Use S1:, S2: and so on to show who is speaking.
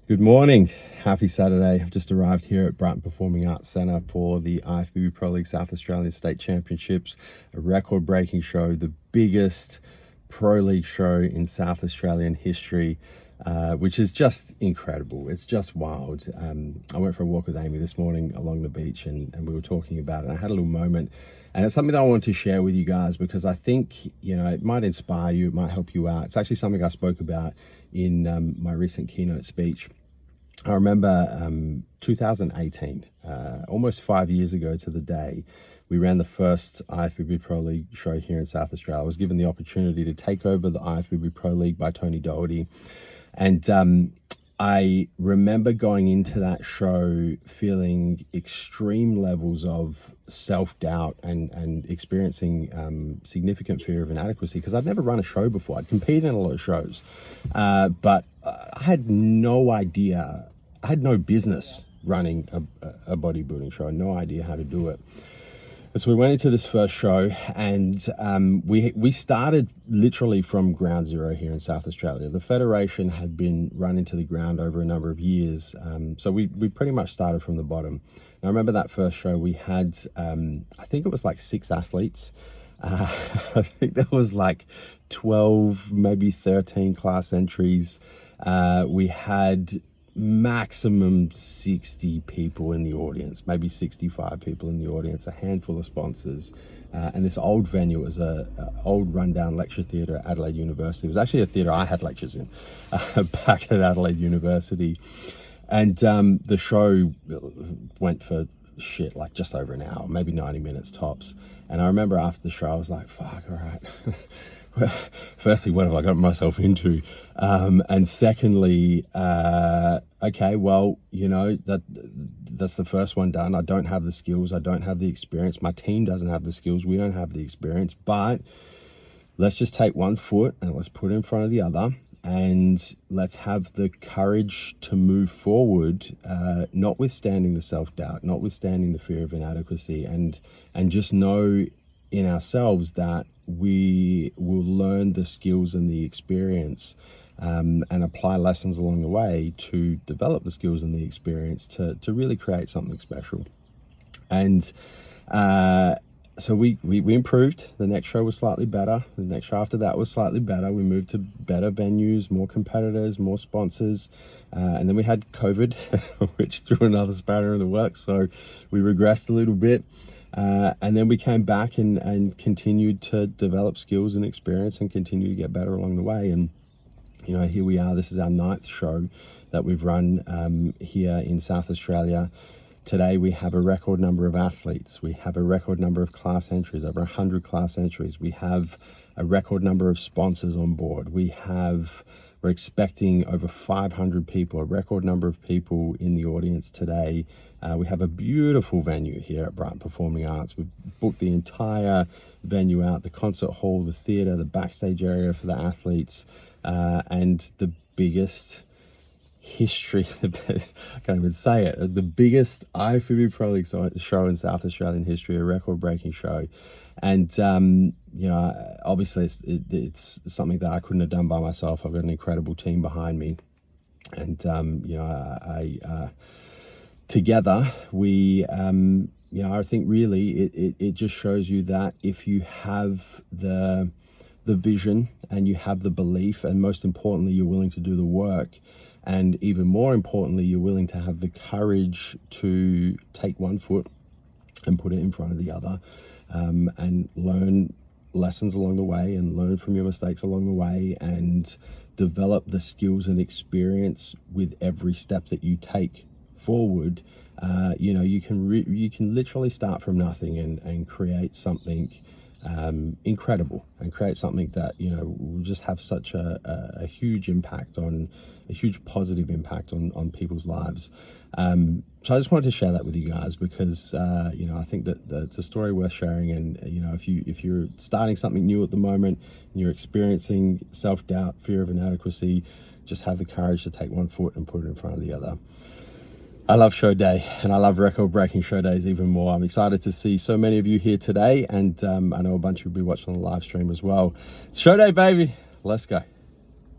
S1: Good morning. Happy Saturday. I've just arrived here at Brighton Performing Arts Centre for the IFBB Pro League South Australian State Championships, a record-breaking show, the biggest Pro League show in South Australian history, which is just incredible. It's just wild. I went for a walk with Amy this morning along the beach and we were talking about it. I had a little moment, and it's something that I wanted to share with you guys because I think, it might inspire you, it might help you out. It's actually something I spoke about in my recent keynote speech. I remember 2018, almost 5 years ago to the day, we ran the first IFBB Pro League show here in South Australia. I was given the opportunity to take over the IFBB Pro League by Tony Doherty. And I remember going into that show feeling extreme levels of self-doubt and experiencing significant fear of inadequacy because I'd never run a show before. I'd competed in a lot of shows, but I had no idea, I had no business running a bodybuilding show, no idea how to do it. And so we went into this first show and we started literally from ground zero here in South Australia. The federation had been run into the ground over a number of years. So we pretty much started from the bottom. And I remember that first show we had, I think it was like 6 athletes. I think there was like 12, maybe 13 class entries. We had maximum 60 people in the audience, maybe 65 people in the audience, a handful of sponsors, and this old venue was a old rundown lecture theatre at Adelaide University. It was actually a theatre I had lectures in back at Adelaide University, and the show went for like just over an hour, maybe 90 minutes tops. And I remember after the show I was like, fuck, all right. Well, firstly, what have I got myself into? And secondly, okay, well, that's the first one done. I don't have the skills. I don't have the experience. My team doesn't have the skills. We don't have the experience. But let's just take one foot and let's put it in front of the other. And let's have the courage to move forward, notwithstanding the self-doubt, notwithstanding the fear of inadequacy, and just know in ourselves that we will learn the skills and the experience and apply lessons along the way to develop the skills and the experience to really create something special. And so we improved. The next show was slightly better. The next show after that was slightly better. We moved to better venues, more competitors, more sponsors. And then we had COVID, which threw another spanner in the works. So we regressed a little bit. And then we came back and continued to develop skills and experience and continue to get better along the way. And, here we are. This is our 9th show that we've run here in South Australia. Today we have a record number of athletes. We have a record number of class entries, over 100 class entries. We have a record number of sponsors on board. We're expecting over 500 people, a record number of people in the audience today. We have a beautiful venue here at Brighton Performing Arts. We've booked the entire venue out, the concert hall, the theatre, the backstage area for the athletes, and the biggest history, I can't even say it, the biggest IFBB Pro League show in South Australian history, a record-breaking show. And, obviously it's something that I couldn't have done by myself. I've got an incredible team behind me. And, together we, I think really it just shows you that if you have the vision and you have the belief, and most importantly, you're willing to do the work, and even more importantly, you're willing to have the courage to take one foot and put it in front of the other, and learn lessons along the way and learn from your mistakes along the way and develop the skills and experience with every step that you take forward. You can literally start from nothing and create something incredible, and create something that will just have such a huge impact on a huge positive impact on people's lives. So I just wanted to share that with you guys because I think that it's a story worth sharing. And if you're starting something new at the moment and you're experiencing self-doubt, fear of inadequacy, just have the courage to take one foot and put it in front of the other. I love show day, and I love record-breaking show days even more. I'm excited to see so many of you here today, and I know a bunch of you will be watching on the live stream as well. It's show day, baby. Let's go.